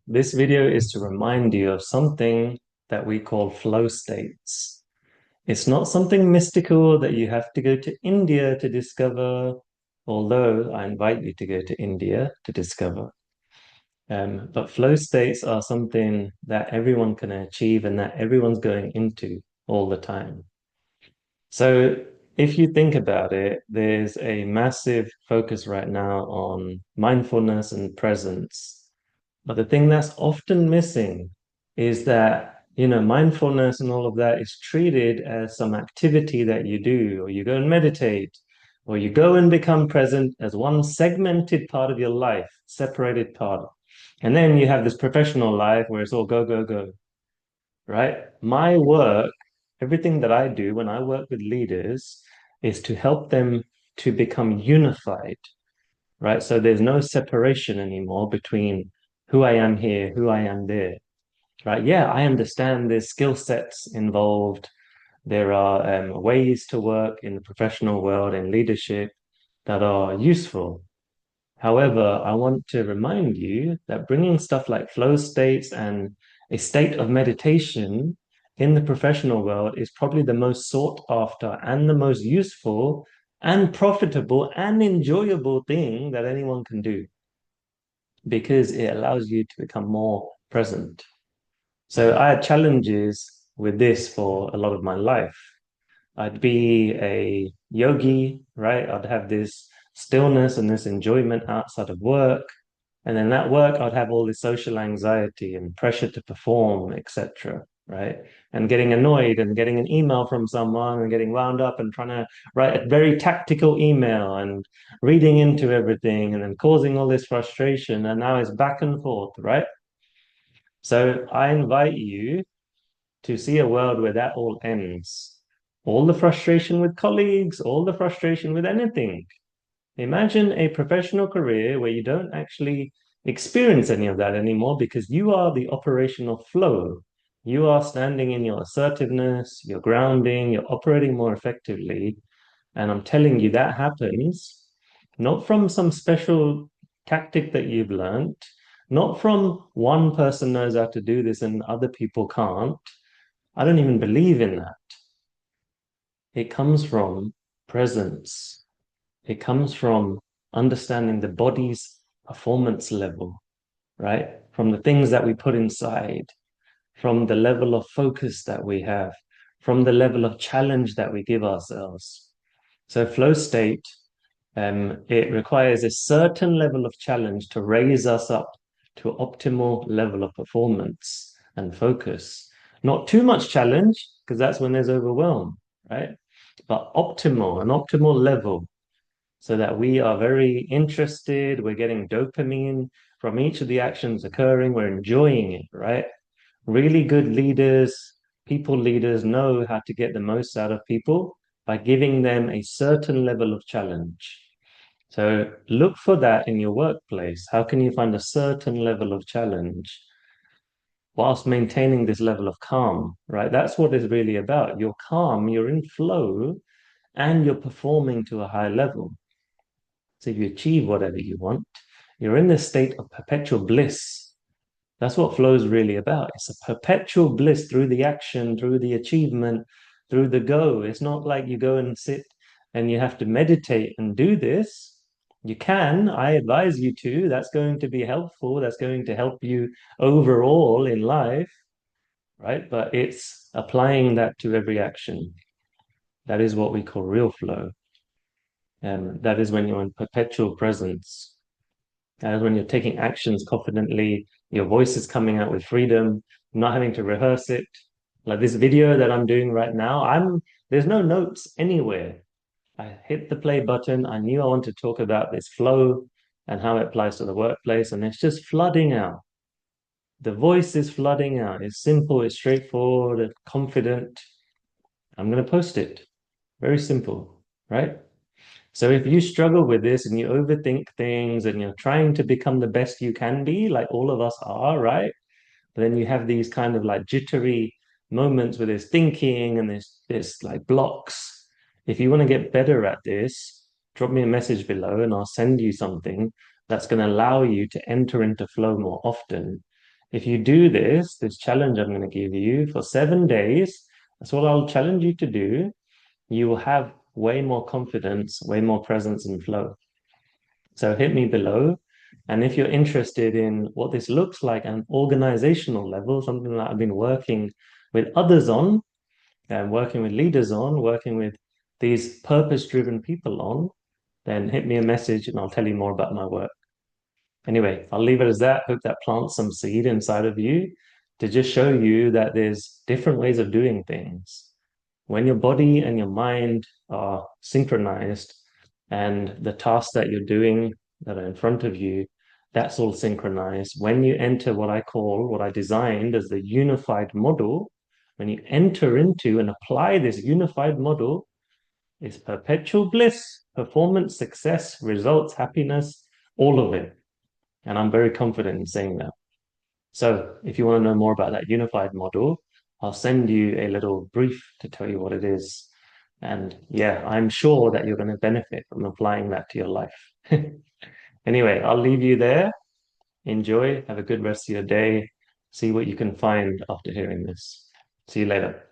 This video is to remind you of something that we call flow states. It's not something mystical that you have to go to India to discover, although I invite you to go to India to discover. But flow states are something that everyone can achieve and that everyone's going into all the time. So if you think about it, there's a massive focus right now on mindfulness and presence. But the thing that's often missing is that, mindfulness and all of that is treated as some activity that you do, or you go and meditate, or you go and become present as one segmented part of your life, separated part. And then you have this professional life where it's all go, go, go, right? My work, everything that I do when I work with leaders is to help them to become unified, right? So there's no separation anymore between who I am here, who I am there, right? Yeah, I understand there's skill sets involved. There are ways to work in the professional world and leadership that are useful. However, I want to remind you that bringing stuff like flow states and a state of meditation in the professional world is probably the most sought after and the most useful and profitable and enjoyable thing that anyone can do because it allows you to become more present. So I had challenges with this for a lot of my life. I'd be a yogi, right? I'd have this stillness and this enjoyment outside of work. And then that work, I'd have all this social anxiety and pressure to perform, etc. Right. And getting annoyed and getting an email from someone and getting wound up and trying to write a very tactical email and reading into everything and then causing all this frustration. And now it's back and forth, right? So I invite you to see a world where that all ends. All the frustration with colleagues, all the frustration with anything. Imagine a professional career where you don't actually experience any of that anymore because you are the operational flow. You are standing in your assertiveness, your grounding, you're operating more effectively. And I'm telling you, that happens not from some special tactic that you've learned, not from one person knows how to do this and other people can't. I don't even believe in that. It comes from presence. It comes from understanding the body's performance level, right? From the things that we put inside, from the level of focus that we have, from the level of challenge that we give ourselves. So flow state, it requires a certain level of challenge to raise us up to optimal level of performance and focus. Not too much challenge, because that's when there's overwhelm, right? But optimal, an optimal level, so that we are very interested, we're getting dopamine from each of the actions occurring, we're enjoying it, right? Really good leaders, people leaders know how to get the most out of people by giving them a certain level of challenge. So look for that in your workplace. How can you find a certain level of challenge whilst maintaining this level of calm, right? That's what it's really about. You're calm, you're in flow, and you're performing to a high level. So you achieve whatever you want. You're in this state of perpetual bliss. That's what flow is really about. It's a perpetual bliss through the action, through the achievement, through the go. It's not like you go and sit and you have to meditate and do this. You can, I advise you to. That's going to be helpful. That's going to help you overall in life, right? But it's applying that to every action. That is what we call real flow. And that is when you're in perpetual presence. That is when you're taking actions confidently, your voice is coming out with freedom, not having to rehearse it. Like this video that I'm doing right now, there's no notes anywhere. I hit the play button. I knew I wanted to talk about this flow and how it applies to the workplace, and it's just flooding out. The voice is flooding out. It's simple, it's straightforward, it's confident. I'm going to post it. Very simple, right? So if you struggle with this and you overthink things and you're trying to become the best you can be, like all of us are, right? But then you have these kind of like jittery moments where there's thinking and there's like blocks. If you want to get better at this, drop me a message below and I'll send you something that's going to allow you to enter into flow more often. If you do this challenge I'm going to give you for 7 days, that's what I'll challenge you to do. You will have way more confidence, way more presence and flow. So hit me below. And if you're interested in what this looks like at an organizational level, something that I've been working with others on, and working with leaders on, working with these purpose-driven people on, then hit me a message and I'll tell you more about my work. Anyway, I'll leave it as that. Hope that plants some seed inside of you to just show you that there's different ways of doing things. When your body and your mind are synchronized and the tasks that you're doing that are in front of you, that's all synchronized. When you enter what I call, what I designed as the unified model, when you enter into and apply this unified model, it's perpetual bliss, performance, success, results, happiness, all of it. And I'm very confident in saying that. So if you want to know more about that unified model, I'll send you a little brief to tell you what it is. And yeah, I'm sure that you're going to benefit from applying that to your life. Anyway, I'll leave you there. Enjoy. Have a good rest of your day. See what you can find after hearing this. See you later.